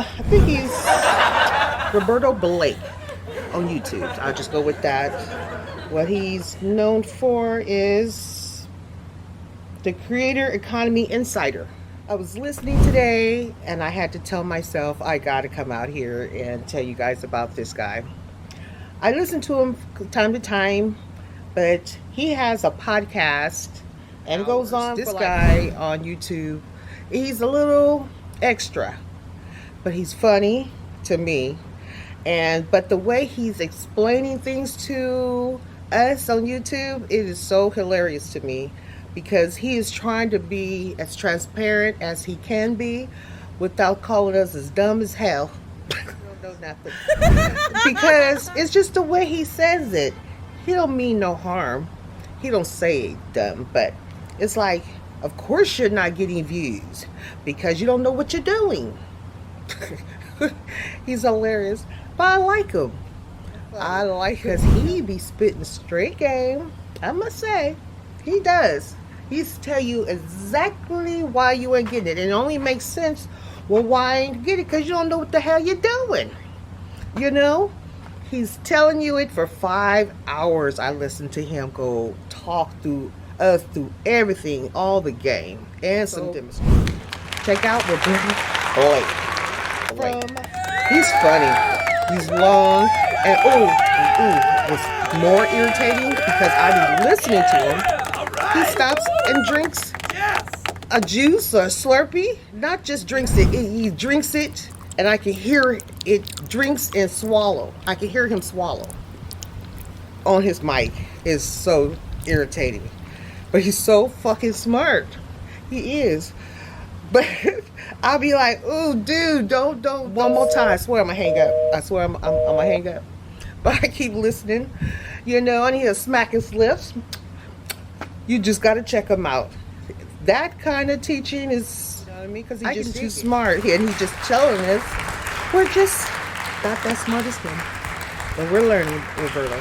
I think he's Roberto Blake on YouTube. I'll just go with that. What he's known for is the Creator Economy Insider. I was listening today and I had to tell myself I gotta come out here and tell you guys about this guy. I listen to him time to time, but he has a podcast and goes on. This guy on YouTube, he's a little extra, but he's funny to me. But the way he's explaining things to us on YouTube, it is so hilarious to me, because he is trying to be as transparent as he can be without calling us as dumb as hell. No, nothing. Because it's just the way he says it. He don't mean no harm. He don't say dumb, but it's like, of course you're not getting views because you don't know what you're doing. He's hilarious, but I like him. I like, because he be spitting straight game. I must say, he does. He's tell you exactly why you ain't getting it. And it only makes sense, well, why I ain't get it? Because you don't know what the hell you're doing. You know? He's telling you it for 5 hours. I listened to him go talk through everything, all the game, and some demonstration. Check out Roberto Blake. He's funny. He's long. And it's more irritating because I be listening to him. He stops and drinks a juice or a Slurpee. Not just drinks it, he drinks it, and I can hear it drinks and swallow. I can hear him swallow on his mic. It's so irritating. But he's so fucking smart. He is. But I'll be like, ooh, dude, don't. One more time. I swear I'm going to hang up. I swear I'm going to hang up. But I keep listening, and he'll smack his lips. You just got to check him out. That kind of teaching is, you know what I mean? Because he's just too smart. And he's just telling us, we're just not that smart as him. But we're learning, Roberto.